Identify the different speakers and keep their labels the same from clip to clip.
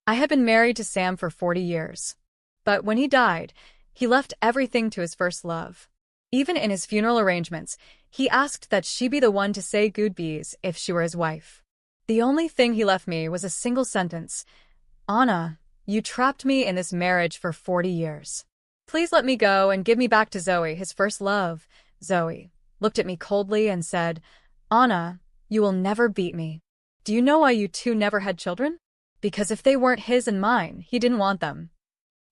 Speaker 1: I had been married to Sam for 40 years. But when he died, he left everything to his first love. Even in his funeral arrangements, he asked that she be the one to say goodbyes if she were his wife. The only thing he left me was a single sentence. Anna, you trapped me in this marriage for 40 years. Please let me go and give me back to Zoe, his first love. Zoe looked at me coldly and said, Anna, you will never beat me. Do you know why you two never had children? Because if they weren't his and mine, he didn't want them.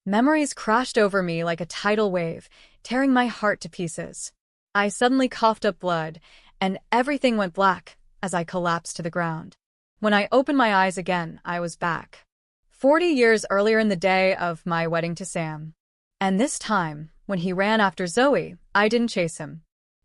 Speaker 1: Memories crashed over me like a tidal wave, tearing my heart to pieces. I suddenly coughed up blood, and everything went black as I collapsed to the ground. When I opened my eyes again, I was back. 40 years earlier in the day of my wedding to Sam. And this time, when he ran after Zoe, I didn't chase him.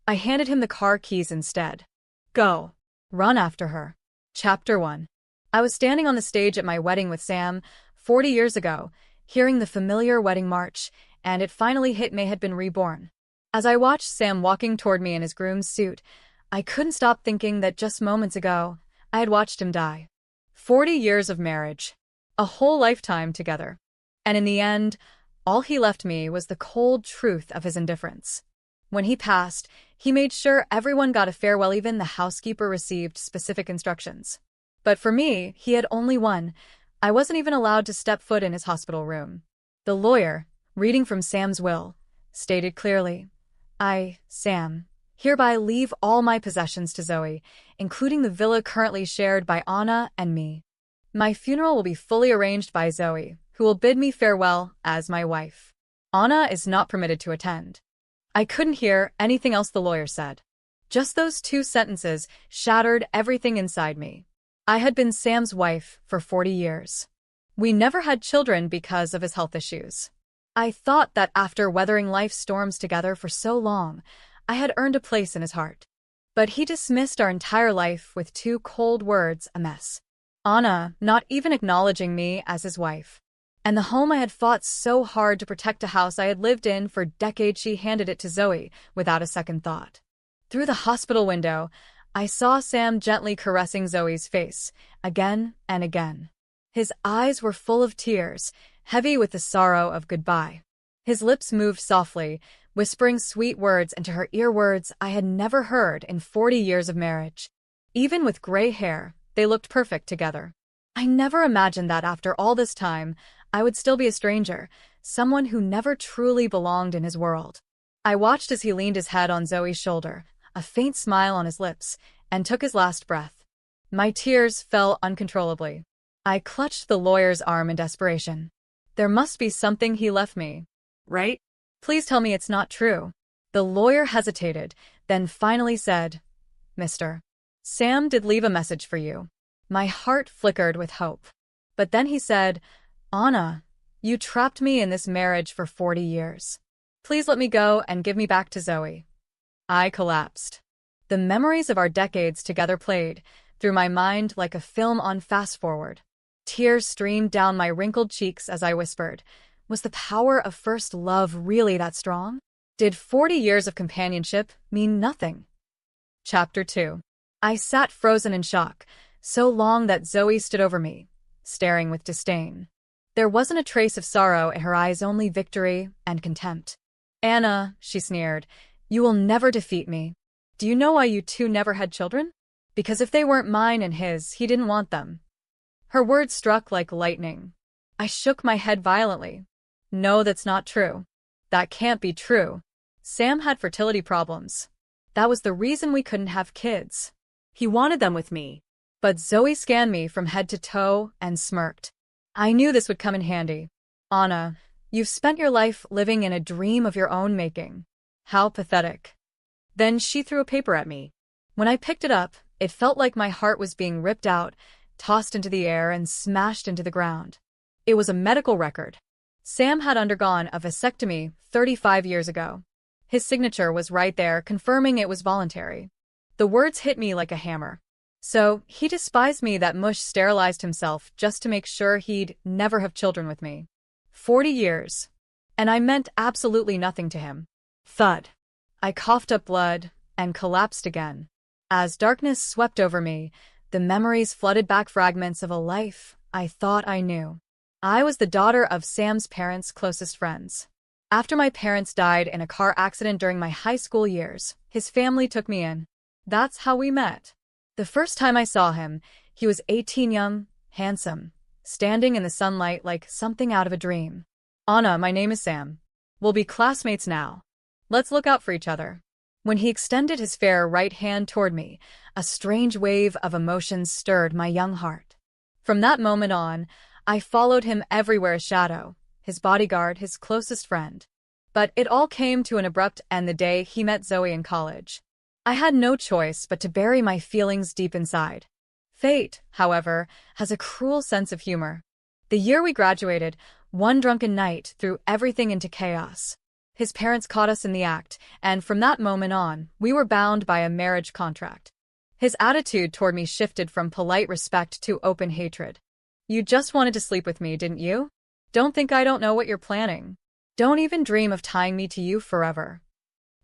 Speaker 1: I handed him the car keys instead. Go. Run after her. Chapter 1. I was standing on the stage at my wedding with Sam 40 years ago, hearing the familiar wedding march, and it finally hit me had been reborn. As I watched Sam walking toward me in his groom's suit, I couldn't stop thinking that just moments ago, I had watched him die. 40 years of marriage. A whole lifetime together. And in the end, all he left me was the cold truth of his indifference. When he passed, he made sure everyone got a farewell, even the housekeeper received specific instructions. But for me, he had only one. I wasn't even allowed to step foot in his hospital room. The lawyer, reading from Sam's will, stated clearly, I, Sam, hereby leave all my possessions to Zoe, including the villa currently shared by Anna and me. My funeral will be fully arranged by Zoe, who will bid me farewell as my wife. Anna is not permitted to attend. I couldn't hear anything else the lawyer said. Just those two sentences shattered everything inside me. I had been Sam's wife for 40 years. We never had children because of his health issues. I thought that after weathering life's storms together for so long, I had earned a place in his heart. But he dismissed our entire life with two cold words, a mess. Anna not even acknowledging me as his wife. And the home I had fought so hard to protect, a house I had lived in for decades, she handed it to Zoe without a second thought. Through the hospital window, I saw Sam gently caressing Zoe's face, again and again. His eyes were full of tears, heavy with the sorrow of goodbye. His lips moved softly, whispering sweet words into her ear, words I had never heard in 40 years of marriage. Even with gray hair, they looked perfect together. I never imagined that after all this time, I would still be a stranger, someone who never truly belonged in his world. I watched as he leaned his head on Zoe's shoulder, a faint smile on his lips, and took his last breath. My tears fell uncontrollably. I clutched the lawyer's arm in desperation. There must be something he left me, right? Please tell me it's not true. The lawyer hesitated, then finally said, Mr. Sam did leave a message for you. My heart flickered with hope. But then he said, Anna, you trapped me in this marriage for 40 years. Please let me go and give me back to Zoe. I collapsed. The memories of our decades together played through my mind like a film on fast forward. Tears streamed down my wrinkled cheeks as I whispered, was the power of first love really that strong? Did 40 years of companionship mean nothing? Chapter 2. I sat frozen in shock, so long that Zoe stood over me, staring with disdain. There wasn't a trace of sorrow in her eyes, only victory and contempt. Anna, she sneered, you will never defeat me. Do you know why you two never had children? Because if they weren't mine and his, he didn't want them. Her words struck like lightning. I shook my head violently. No, that's not true. That can't be true. Sam had fertility problems. That was the reason we couldn't have kids. He wanted them with me. But Zoe scanned me from head to toe and smirked. I knew this would come in handy. Anna, you've spent your life living in a dream of your own making. How pathetic. Then she threw a paper at me. When I picked it up, it felt like my heart was being ripped out, tossed into the air, and smashed into the ground. It was a medical record. Sam had undergone a vasectomy 35 years ago. His signature was right there, confirming it was voluntary. The words hit me like a hammer. So, he despised me, that mush, sterilized himself just to make sure he'd never have children with me. 40 years. And I meant absolutely nothing to him. Thud. I coughed up blood and collapsed again. As darkness swept over me, the memories flooded back, fragments of a life I thought I knew. I was the daughter of Sam's parents' closest friends. After my parents died in a car accident during my high school years, his family took me in. That's how we met. The first time I saw him, he was 18, young, handsome, standing in the sunlight like something out of a dream. Anna, my name is Sam. We'll be classmates now. Let's look out for each other. When he extended his fair right hand toward me, a strange wave of emotions stirred my young heart. From that moment on, I followed him everywhere, a shadow, his bodyguard, his closest friend. But it all came to an abrupt end the day he met Zoe in college. I had no choice but to bury my feelings deep inside. Fate, however, has a cruel sense of humor. The year we graduated, one drunken night threw everything into chaos. His parents caught us in the act, and from that moment on, we were bound by a marriage contract. His attitude toward me shifted from polite respect to open hatred. You just wanted to sleep with me, didn't you? Don't think I don't know what you're planning. Don't even dream of tying me to you forever.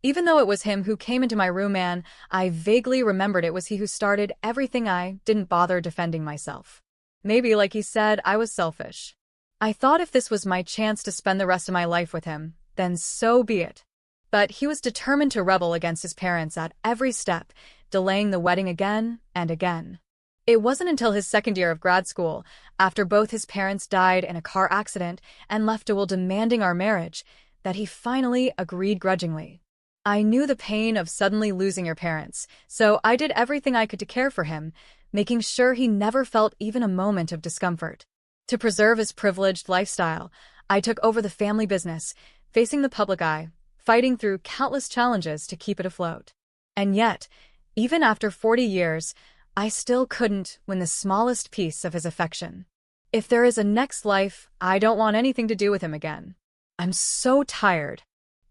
Speaker 1: Even though it was him who came into my room, and I vaguely remembered it was he who started everything, I didn't bother defending myself. Maybe, like he said, I was selfish. I thought if this was my chance to spend the rest of my life with him, then so be it. But he was determined to rebel against his parents at every step, delaying the wedding again and again. It wasn't until his second year of grad school, after both his parents died in a car accident and left a will demanding our marriage, that he finally agreed grudgingly. I knew the pain of suddenly losing your parents, so I did everything I could to care for him, making sure he never felt even a moment of discomfort. To preserve his privileged lifestyle, I took over the family business, facing the public eye, fighting through countless challenges to keep it afloat. And yet, even after 40 years, I still couldn't win the smallest piece of his affection. If there is a next life, I don't want anything to do with him again. I'm so tired.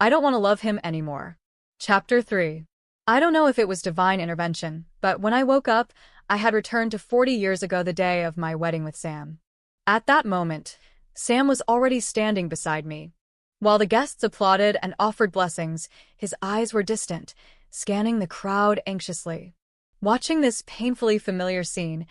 Speaker 1: I don't want to love him anymore. Chapter 3. I don't know if it was divine intervention, but when I woke up, I had returned to 40 years ago, the day of my wedding with Sam. At that moment, Sam was already standing beside me. While the guests applauded and offered blessings, his eyes were distant, scanning the crowd anxiously. Watching this painfully familiar scene,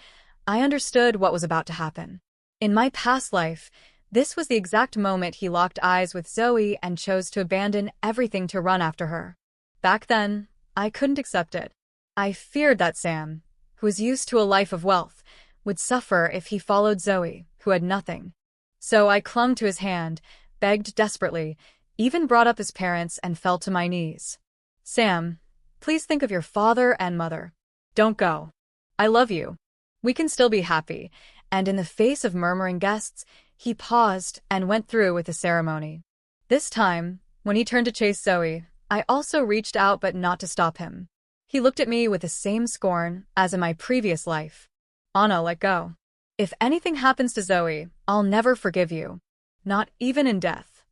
Speaker 1: I understood what was about to happen. In my past life, this was the exact moment he locked eyes with Zoe and chose to abandon everything to run after her. Back then, I couldn't accept it. I feared that Sam, who was used to a life of wealth, would suffer if he followed Zoe, who had nothing. So I clung to his hand, begged desperately, even brought up his parents and fell to my knees. Sam, please think of your father and mother. Don't go. I love you. We can still be happy. And in the face of murmuring guests, he paused and went through with the ceremony. This time, when he turned to chase Zoe, I also reached out, but not to stop him. He looked at me with the same scorn as in my previous life. Anna, let go. If anything happens to Zoe, I'll never forgive you. Not even in death.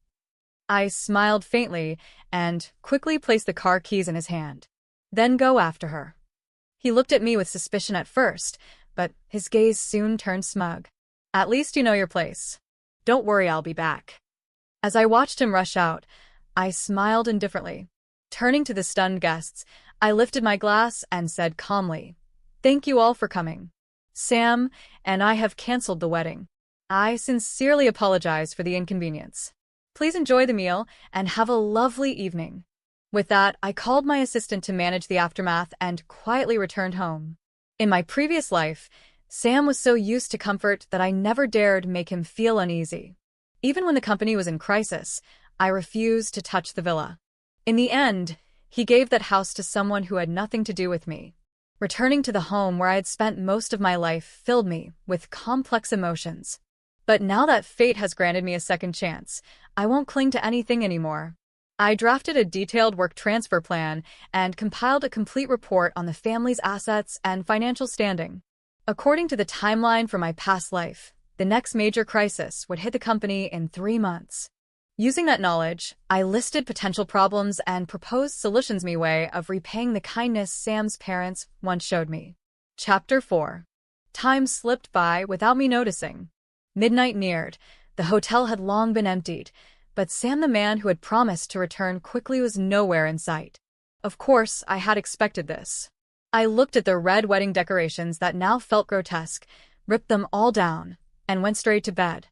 Speaker 1: I smiled faintly and quickly placed the car keys in his hand. Then go after her. He looked at me with suspicion at first, but his gaze soon turned smug. At least you know your place. Don't worry, I'll be back. As I watched him rush out, I smiled indifferently. Turning to the stunned guests, I lifted my glass and said calmly, "Thank you all for coming. Sam and I have canceled the wedding. I sincerely apologize for the inconvenience. Please enjoy the meal and have a lovely evening." With that, I called my assistant to manage the aftermath and quietly returned home. In my previous life, Sam was so used to comfort that I never dared make him feel uneasy. Even when the company was in crisis, I refused to touch the villa. In the end, he gave that house to someone who had nothing to do with me. Returning to the home where I had spent most of my life filled me with complex emotions. But now that fate has granted me a second chance, I won't cling to anything anymore. I drafted a detailed work transfer plan and compiled a complete report on the family's assets and financial standing. According to the timeline for my past life, the next major crisis would hit the company in 3 months. Using that knowledge, I listed potential problems and proposed solutions my way of repaying the kindness Sam's parents once showed me. Chapter 4. Time slipped by without me noticing. Midnight neared. The hotel had long been emptied, but Sam, the man who had promised to return quickly, was nowhere in sight. Of course, I had expected this. I looked at the red wedding decorations that now felt grotesque, ripped them all down, and went straight to bed.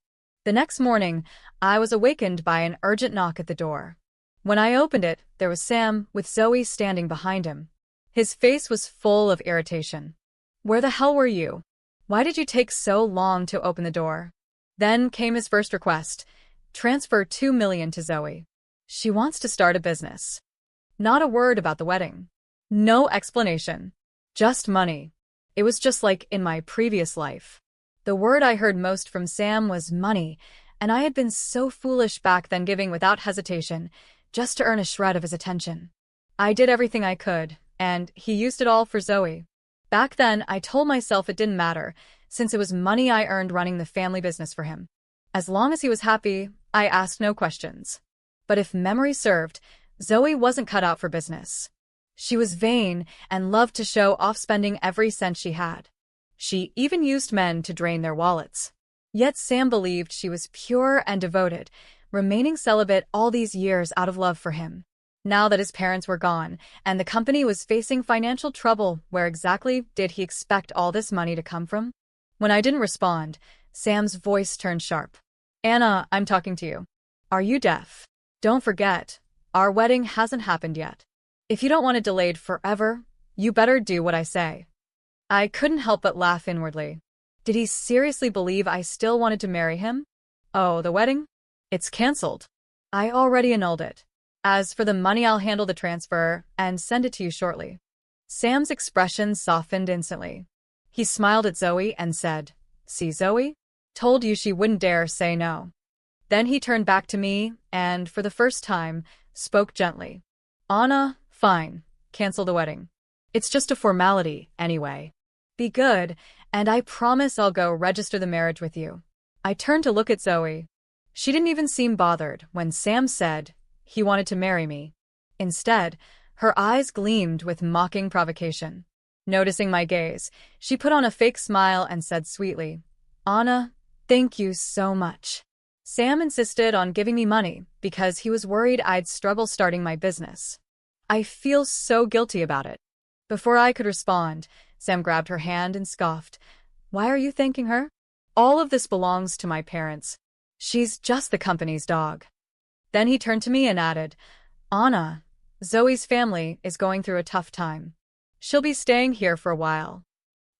Speaker 1: The next morning, I was awakened by an urgent knock at the door. When I opened it, there was Sam, with Zoe standing behind him. His face was full of irritation. "Where the hell were you? Why did you take so long to open the door?" Then came his first request: transfer $2 million to Zoe. She wants to start a business. Not a word about the wedding. No explanation. Just money. It was just like in my previous life. The word I heard most from Sam was money, and I had been so foolish back then, giving without hesitation, just to earn a shred of his attention. I did everything I could, and he used it all for Zoe. Back then, I told myself it didn't matter, since it was money I earned running the family business for him. As long as he was happy, I asked no questions. But if memory served, Zoe wasn't cut out for business. She was vain and loved to show off, spending every cent she had. She even used men to drain their wallets. Yet Sam believed she was pure and devoted, remaining celibate all these years out of love for him. Now that his parents were gone and the company was facing financial trouble, where exactly did he expect all this money to come from? When I didn't respond, Sam's voice turned sharp. "Anna, I'm talking to you. Are you deaf? Don't forget, our wedding hasn't happened yet. If you don't want it delayed forever, you better do what I say." I couldn't help but laugh inwardly. Did he seriously believe I still wanted to marry him? Oh, the wedding? It's cancelled. I already annulled it. As for the money, I'll handle the transfer and send it to you shortly. Sam's expression softened instantly. He smiled at Zoe and said, "See, Zoe? Told you she wouldn't dare say no." Then he turned back to me and, for the first time, spoke gently. "Anna, fine. Cancel the wedding. It's just a formality, anyway. Be good, and I promise I'll go register the marriage with you." I turned to look at Zoe. She didn't even seem bothered when Sam said he wanted to marry me. Instead, her eyes gleamed with mocking provocation. Noticing my gaze, she put on a fake smile and said sweetly, "Anna, thank you so much." Sam insisted on giving me money because he was worried I'd struggle starting my business. I feel so guilty about it. Before I could respond, Sam grabbed her hand and scoffed. "Why are you thanking her? All of this belongs to my parents. She's just the company's dog." Then he turned to me and added, "Anna, Zoe's family is going through a tough time. She'll be staying here for a while."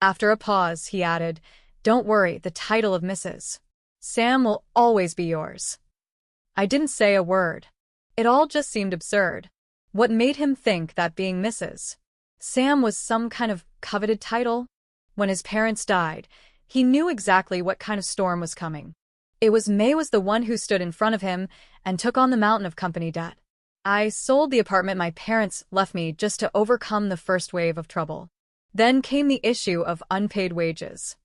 Speaker 1: After a pause, he added, "Don't worry, the title of Mrs. Sam will always be yours." I didn't say a word. It all just seemed absurd. What made him think that being Mrs. Sam was some kind of coveted title? When his parents died, he knew exactly what kind of storm was coming. It was May was the one who stood in front of him and took on the mountain of company debt. I sold the apartment my parents left me just to overcome the first wave of trouble. Then came the issue of unpaid wages.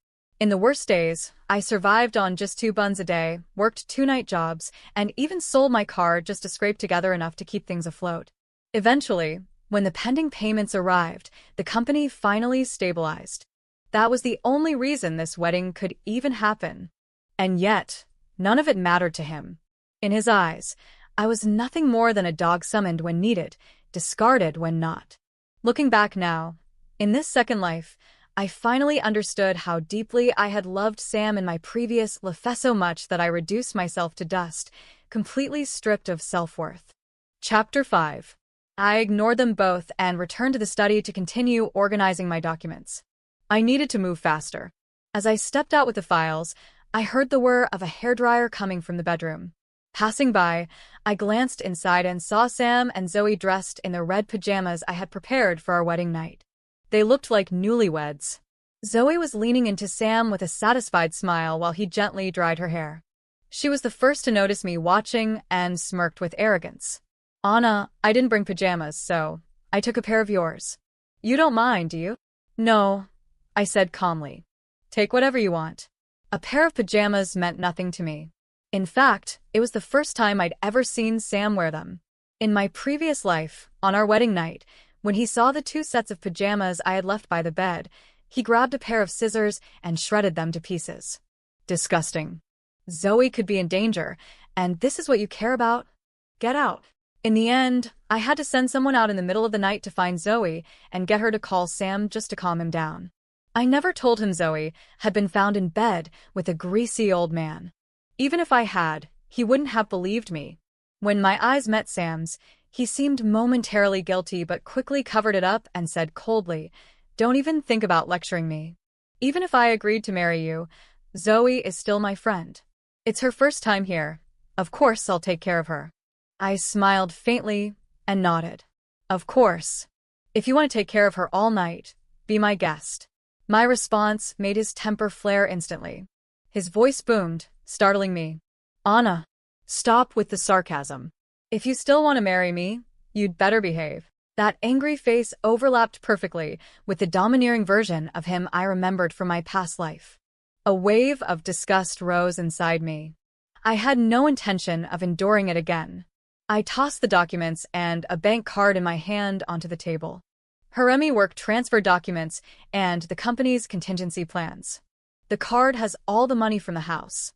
Speaker 1: In the worst days, I survived on just 2 buns a day, worked 2-night jobs, and even sold my car just to scrape together enough to keep things afloat. Eventually, when the pending payments arrived, the company finally stabilized. That was the only reason this wedding could even happen. And yet, none of it mattered to him. In his eyes, I was nothing more than a dog summoned when needed, discarded when not. Looking back now, in this second life, I finally understood how deeply I had loved Sam in my previous life, so much that I reduced myself to dust, completely stripped of self-worth. Chapter 5. I ignored them both and returned to the study to continue organizing my documents. I needed to move faster. As I stepped out with the files, I heard the whir of a hairdryer coming from the bedroom. Passing by, I glanced inside and saw Sam and Zoe dressed in the red pajamas I had prepared for our wedding night. They looked like newlyweds. Zoe was leaning into Sam with a satisfied smile while he gently dried her hair. She was the first to notice me watching and smirked with arrogance. "Anna, I didn't bring pajamas, so I took a pair of yours. You don't mind, do you?" "No," I said calmly. "Take whatever you want." A pair of pajamas meant nothing to me. In fact, it was the first time I'd ever seen Sam wear them. In my previous life, on our wedding night, when he saw the 2 sets of pajamas I had left by the bed, he grabbed a pair of scissors and shredded them to pieces. Disgusting. Zoe could be in danger, and this is what you care about? Get out. In the end, I had to send someone out in the middle of the night to find Zoe and get her to call Sam just to calm him down. I never told him Zoe had been found in bed with a greasy old man. Even if I had, he wouldn't have believed me. When my eyes met Sam's, he seemed momentarily guilty but quickly covered it up and said coldly, "Don't even think about lecturing me. Even if I agreed to marry you, Zoe is still my friend. It's her first time here. Of course I'll take care of her." I smiled faintly and nodded. "Of course. If you want to take care of her all night, be my guest." My response made his temper flare instantly. His voice boomed, startling me. "Anna, stop with the sarcasm. If you still want to marry me, you'd better behave." That angry face overlapped perfectly with the domineering version of him I remembered from my past life. A wave of disgust rose inside me. I had no intention of enduring it again. I tossed the documents and a bank card in my hand onto the table. Haremi work transfer documents and the company's contingency plans. The card has all the money from the house.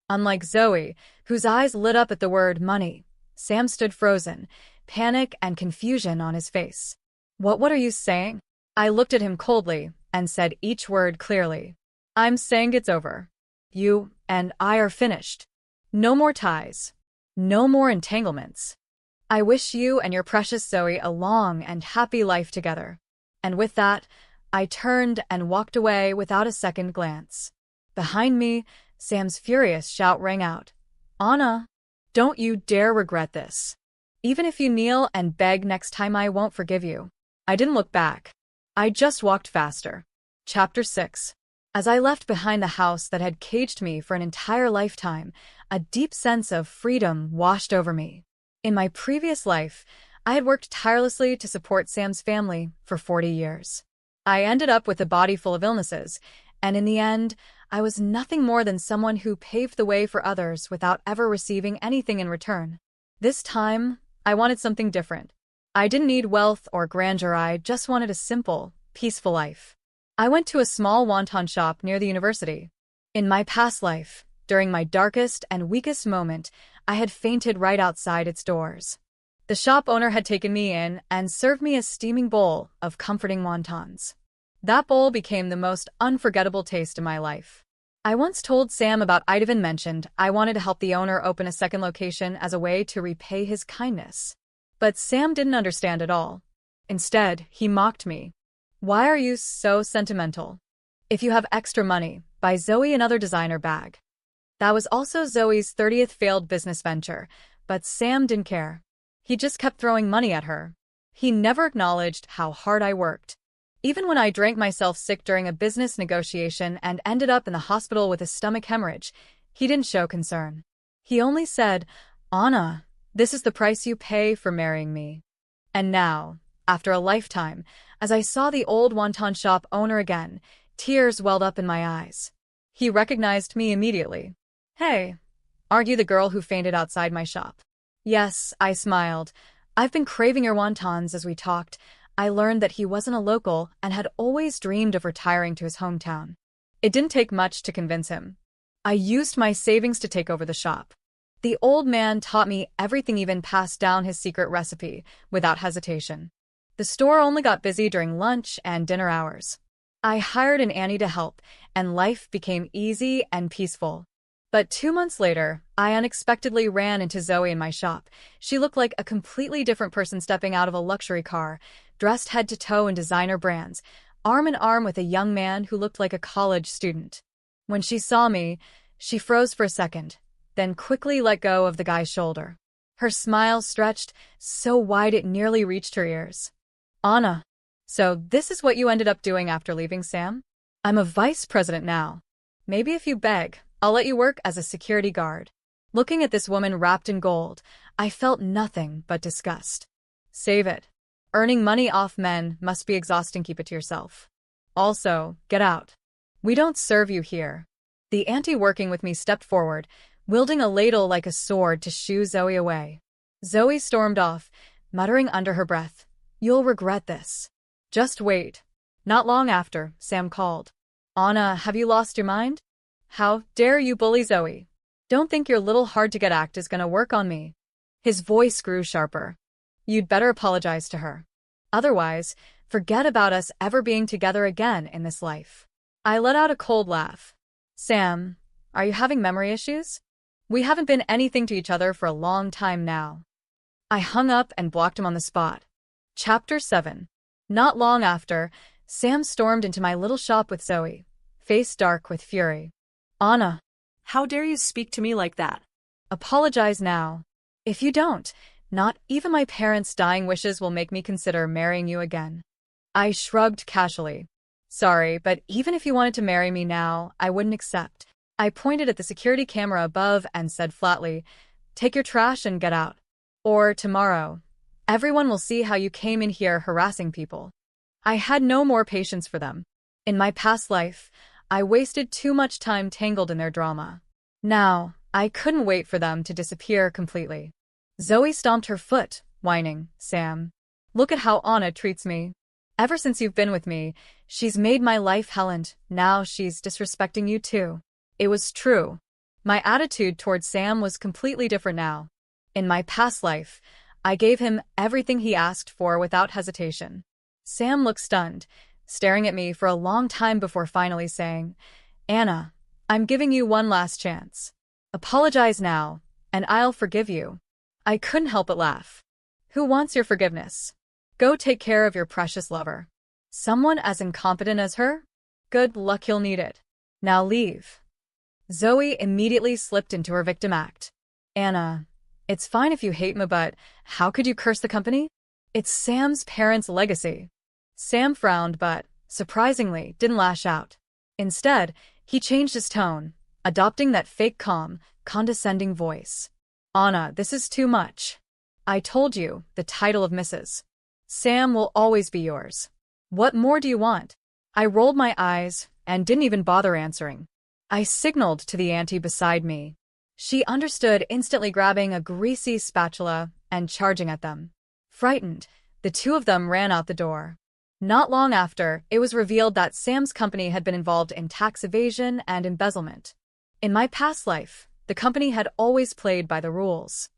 Speaker 1: Unlike Zoe, whose eyes lit up at the word money, Sam stood frozen, panic and confusion on his face. What are you saying?" I looked at him coldly and said each word clearly. "I'm saying it's over. You and I are finished. No more ties. No more entanglements. I wish you and your precious Zoe a long and happy life together." And with that, I turned and walked away without a second glance. Behind me, Sam's furious shout rang out. "Anna, don't you dare regret this. Even if you kneel and beg next time, I won't forgive you." I didn't look back. I just walked faster. Chapter 6. As I left behind the house that had caged me for an entire lifetime, a deep sense of freedom washed over me. In my previous life, I had worked tirelessly to support Sam's family for 40 years. I ended up with a body full of illnesses, and in the end, I was nothing more than someone who paved the way for others without ever receiving anything in return. This time, I wanted something different. I didn't need wealth or grandeur, I just wanted a simple, peaceful life. I went to a small wonton shop near the university. In my past life, during my darkest and weakest moment, I had fainted right outside its doors. The shop owner had taken me in and served me a steaming bowl of comforting wontons. That bowl became the most unforgettable taste in my life. I once told Sam about I'd even mentioned I wanted to help the owner open a second location as a way to repay his kindness. But Sam didn't understand at all. Instead, he mocked me. "Why are you so sentimental? If you have extra money, buy Zoe another designer bag." That was also Zoe's 30th failed business venture, but Sam didn't care. He just kept throwing money at her. He never acknowledged how hard I worked. Even when I drank myself sick during a business negotiation and ended up in the hospital with a stomach hemorrhage, he didn't show concern. He only said, "Anna, this is the price you pay for marrying me." And now, after a lifetime, as I saw the old wonton shop owner again, tears welled up in my eyes. He recognized me immediately. "Hey, aren't you the girl who fainted outside my shop?" "Yes," I smiled. "I've been craving your wontons." As we talked, I learned that he wasn't a local and had always dreamed of retiring to his hometown. It didn't take much to convince him. I used my savings to take over the shop. The old man taught me everything, even passed down his secret recipe, without hesitation. The store only got busy during lunch and dinner hours. I hired an Annie to help, and life became easy and peaceful. But 2 months later, I unexpectedly ran into Zoe in my shop. She looked like a completely different person stepping out of a luxury car, dressed head to toe in designer brands, arm in arm with a young man who looked like a college student. When she saw me, she froze for a second, then quickly let go of the guy's shoulder. Her smile stretched so wide it nearly reached her ears. "Anna, so this is what you ended up doing after leaving Sam? I'm a vice president now. Maybe if you beg, I'll let you work as a security guard." Looking at this woman wrapped in gold, I felt nothing but disgust. "Save it. Earning money off men must be exhausting. Keep it to yourself. Also, get out. We don't serve you here." The auntie working with me stepped forward, wielding a ladle like a sword to shoo Zoe away. Zoe stormed off, muttering under her breath, "You'll regret this." "Just wait." Not long after, Sam called. "Anna, have you lost your mind? How dare you bully Zoe? Don't think your little hard-to-get act is gonna work on me." His voice grew sharper. "You'd better apologize to her. Otherwise, forget about us ever being together again in this life." I let out a cold laugh. "Sam, are you having memory issues? We haven't been anything to each other for a long time now. I hung up and blocked him on the spot. Chapter 7. Not long after, Sam stormed into my little shop with Zoe, face dark with fury. Anna,
Speaker 2: How dare you speak to me like that?
Speaker 1: apologize now. If you don't, not even my parents' dying wishes will make me consider marrying you again. I shrugged casually. Sorry, but even if you wanted to marry me now, I wouldn't accept. I pointed at the security camera above and said flatly, take your trash and get out. Or tomorrow. Everyone will see how you came in here harassing people. I had no more patience for them. In my past life, I wasted too much time tangled in their drama. Now, I couldn't wait for them to disappear completely. Zoe stomped her foot, whining, Sam, look at how Anna treats me. Ever since you've been with me, she's made my life hell and now she's disrespecting you too. It was true. My attitude towards Sam was completely different now. In my past life, I gave him everything he asked for without hesitation. Sam looked stunned, staring at me for a long time before finally saying, Anna, I'm giving you one last chance. Apologize now, and I'll forgive you. I couldn't help but laugh. Who wants your forgiveness? Go take care of your precious lover. Someone as incompetent as her? Good luck, you'll need it. Now leave. Zoe immediately slipped into her victim act. Anna, it's fine if you hate me, but how could you curse the company? It's Sam's parents' legacy. Sam frowned but, surprisingly, didn't lash out. Instead, he changed his tone, adopting that fake calm, condescending voice. Anna, this is too much. I told you, the title of Mrs. Sam will always be yours. What more do you want? I rolled my eyes and didn't even bother answering. I signaled to the auntie beside me. She understood, instantly grabbing a greasy spatula and charging at them. Frightened, the two of them ran out the door. Not long after, it was revealed that Sam's company had been involved in tax evasion and embezzlement. In my past life, the company had always played by the rules.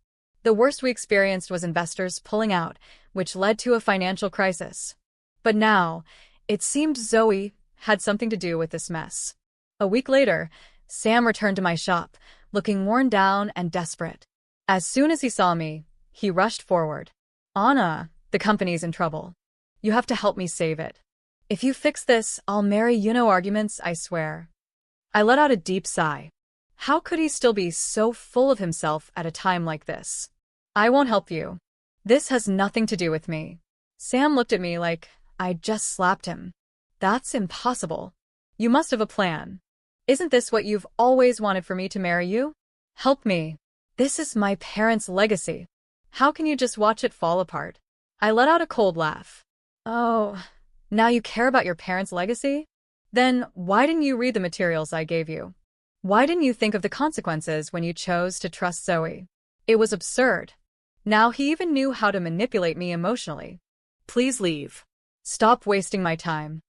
Speaker 1: The worst we experienced was investors pulling out, which led to a financial crisis. But now, it seemed Zoe had something to do with this mess. A week later, Sam returned to my shop, looking worn down and desperate. As soon as he saw me, he rushed forward. Anna, the company's in trouble. You have to help me save it. If you fix this, I'll marry you. No arguments, I swear. I let out a deep sigh. How could he still be so full of himself at a time like this? I won't help you. This has nothing to do with me. Sam looked at me like I'd just slapped him. That's impossible. You must have a plan. Isn't this what you've always wanted for me to marry you? Help me. This is my parents' legacy. How can you just watch it fall apart? I let out a cold laugh. Oh, now you care about your parents' legacy? Then why didn't you read the materials I gave you? Why didn't you think of the consequences when you chose to trust Zoe? It was absurd. Now he even knew how to manipulate me emotionally. Please leave. Stop wasting my time.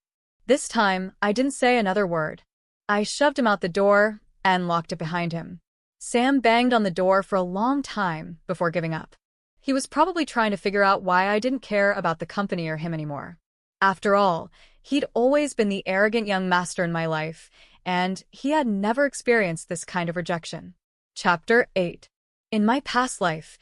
Speaker 1: This time, I didn't say another word. I shoved him out the door and locked it behind him. Sam banged on the door for a long time before giving up. He was probably trying to figure out why I didn't care about the company or him anymore. After all, he'd always been the arrogant young master in my life, and he had never experienced this kind of rejection. Chapter 8. In my past life,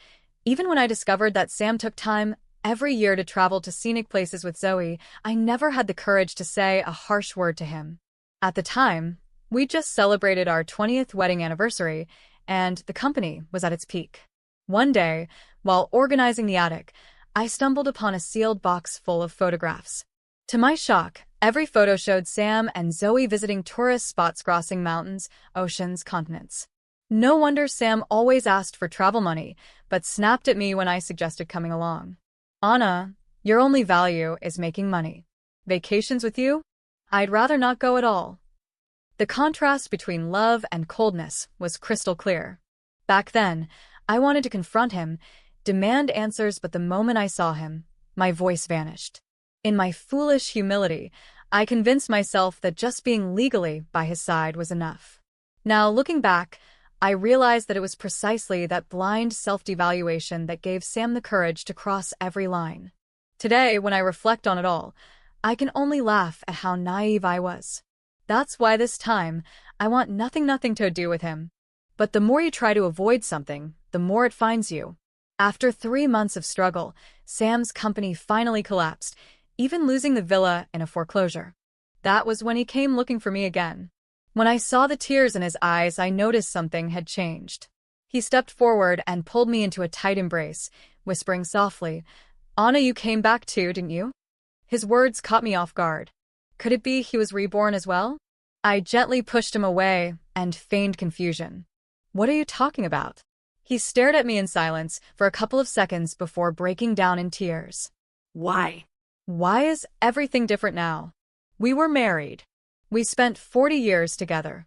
Speaker 1: even when I discovered that Sam took time every year to travel to scenic places with Zoe, I never had the courage to say a harsh word to him. At the time, we just celebrated our 20th wedding anniversary, and the company was at its peak. One day, while organizing the attic, I stumbled upon a sealed box full of photographs. To my shock, every photo showed Sam and Zoe visiting tourist spots crossing mountains, oceans, continents. No wonder Sam always asked for travel money, but snapped at me when I suggested coming along. Anna, your only value is making money. Vacations with you? I'd rather not go at all. The contrast between love and coldness was crystal clear. Back then, I wanted to confront him, demand answers, but the moment I saw him, my voice vanished. In my foolish humility, I convinced myself that just being legally by his side was enough. Now, looking back, I realized that it was precisely that blind self-devaluation that gave Sam the courage to cross every line. Today, when I reflect on it all, I can only laugh at how naive I was. That's why this time, I want nothing to do with him. But the more you try to avoid something, the more it finds you. After 3 months of struggle, Sam's company finally collapsed, even losing the villa in a foreclosure. That was when he came looking for me again. When I saw the tears in his eyes, I noticed something had changed. He stepped forward and pulled me into a tight embrace, whispering softly, "Anna, you came back too, didn't you?" His words caught me off guard. Could it be he was reborn as well? I gently pushed him away and feigned confusion. "What are you talking about?" He stared at me in silence for a couple of seconds before breaking down in tears.
Speaker 2: Why?
Speaker 1: Why is everything different now? We were married. We spent 40 years together.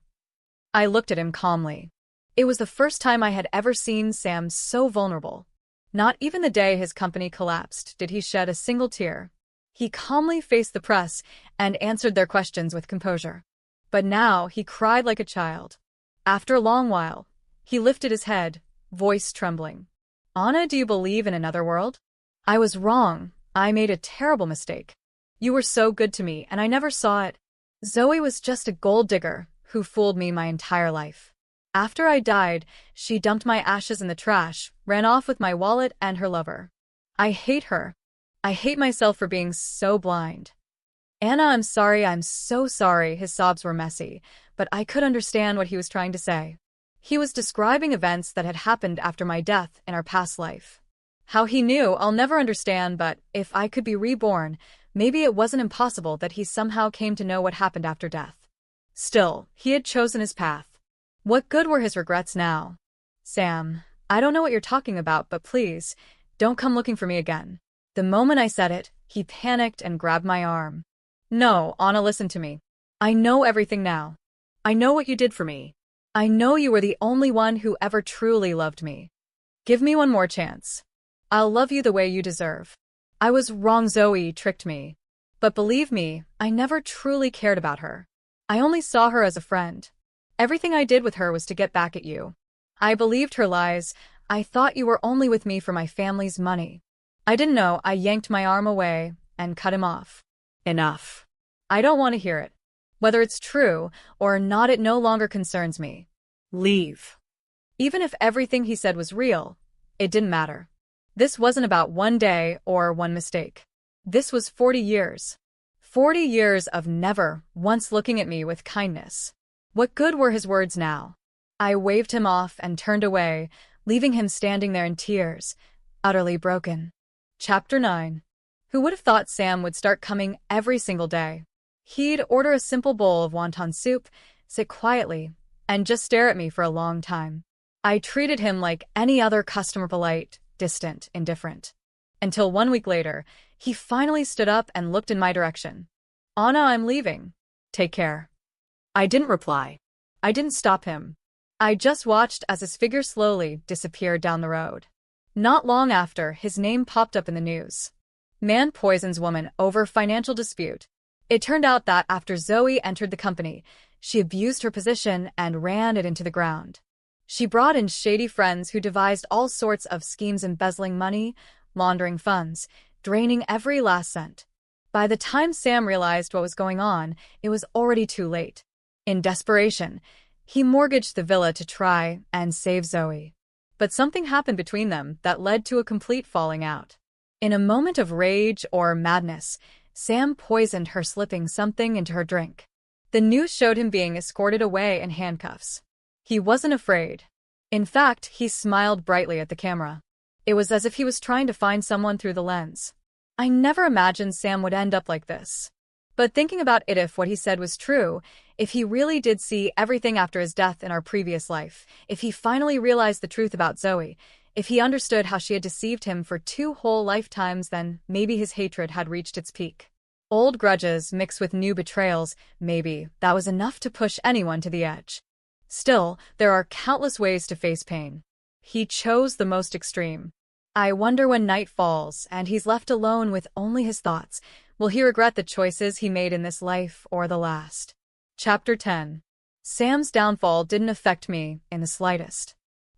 Speaker 1: I looked at him calmly. It was the first time I had ever seen Sam so vulnerable. Not even the day his company collapsed did he shed a single tear. He calmly faced the press and answered their questions with composure. But now he cried like a child. After a long while, he lifted his head, voice trembling. "Anna, do you believe in another world?" "I was wrong. I made a terrible mistake. You were so good to me, and I never saw it. Zoe was just a gold digger who fooled me my entire life. After I died, she dumped my ashes in the trash, ran off with my wallet and her lover. I hate her. I hate myself for being so blind." "Anna, I'm sorry, I'm so sorry." His sobs were messy, but I could understand what he was trying to say. He was describing events that had happened after my death in our past life. How he knew, I'll never understand, but if I could be reborn, maybe it wasn't impossible that he somehow came to know what happened after death. Still, he had chosen his path. What good were his regrets now? "Sam, I don't know what you're talking about, but please, don't come looking for me again." The moment I said it, he panicked and grabbed my arm. "No, Anna, listen to me. I know everything now.
Speaker 2: I know what you did for me.
Speaker 1: I know you were the only one who ever truly loved me. Give me one more chance. I'll love you the way you deserve. I was wrong. Zoe tricked me. But believe me, I never truly cared about her. I only saw her as a friend. Everything I did with her was to get back at you. I believed her lies. I thought you were only with me for my family's money. I didn't know." I yanked my arm away and cut him off. "Enough. I don't want to hear it. Whether it's true or not, it no longer concerns me.
Speaker 2: Leave."
Speaker 1: Even if everything he said was real, it didn't matter. This wasn't about one day or one mistake. This was 40 years. 40 years of never once looking at me with kindness. What good were his words now? I waved him off and turned away, leaving him standing there in tears, utterly broken. Chapter 9. Who would have thought Sam would start coming every single day? He'd order a simple bowl of wonton soup, sit quietly, and just stare at me for a long time. I treated him like any other customer, polite, distant, indifferent. Until 1 week later, he finally stood up and looked in my direction. "Anna, I'm leaving. Take care."
Speaker 2: I didn't reply.
Speaker 1: I didn't stop him. I just watched as his figure slowly disappeared down the road. Not long after, his name popped up in the news. Man poisons woman over financial dispute. It turned out that after Zoe entered the company, she abused her position and ran it into the ground. She brought in shady friends who devised all sorts of schemes, embezzling money, laundering funds, draining every last cent. By the time Sam realized what was going on, it was already too late. In desperation, he mortgaged the villa to try and save Zoe. But something happened between them that led to a complete falling out. In a moment of rage or madness, Sam poisoned her, slipping something into her drink. The news showed him being escorted away in handcuffs. He wasn't afraid. In fact, he smiled brightly at the camera. It was as if he was trying to find someone through the lens. I never imagined Sam would end up like this. But thinking about it, if what he said was true, if he really did see everything after his death in our previous life, if he finally realized the truth about Zoe, if he understood how she had deceived him for 2 whole lifetimes, then maybe his hatred had reached its peak. Old grudges mixed with new betrayals, maybe that was enough to push anyone to the edge. Still, there are countless ways to face pain. He chose the most extreme. I wonder, when night falls and he's left alone with only his thoughts, will he regret the choices he made in this life or the last? Chapter 10. Sam's downfall didn't affect me in the slightest.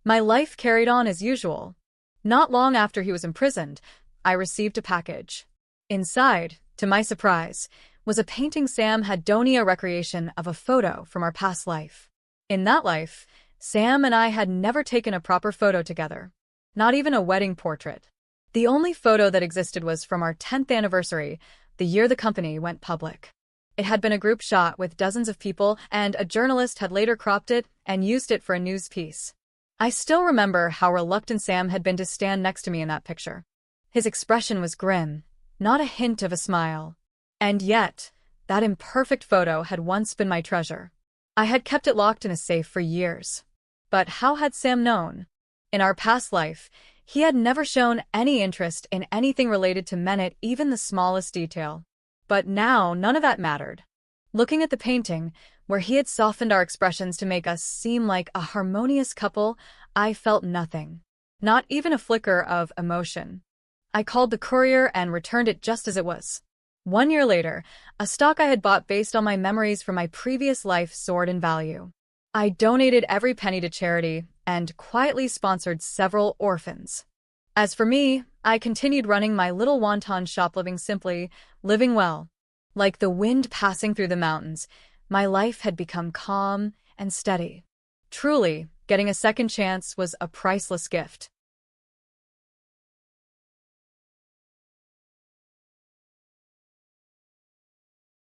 Speaker 1: My life carried on as usual. Not long after he was imprisoned, I received a package. Inside, to my surprise, was a painting Sam had donated, a recreation of a photo from our past life. In that life, Sam and I had never taken a proper photo together. Not even a wedding portrait. The only photo that existed was from our 10th anniversary, the year the company went public. It had been a group shot with dozens of people, and a journalist had later cropped it and used it for a news piece. I still remember how reluctant Sam had been to stand next to me in that picture. His expression was grim, not a hint of a smile. And yet, that imperfect photo had once been my treasure. I had kept it locked in a safe for years. But how had Sam known? In our past life, he had never shown any interest in anything related to Mennett, even the smallest detail. But now, none of that mattered. Looking at the painting, where he had softened our expressions to make us seem like a harmonious couple, I felt nothing. Not even a flicker of emotion. I called the courier and returned it just as it was. 1 year later, a stock I had bought based on my memories from my previous life soared in value. I donated every penny to charity and quietly sponsored several orphans. As for me, I continued running my little wonton shop, living simply, living well. Like the wind passing through the mountains, my life had become calm and steady. Truly, getting a second chance was a priceless gift.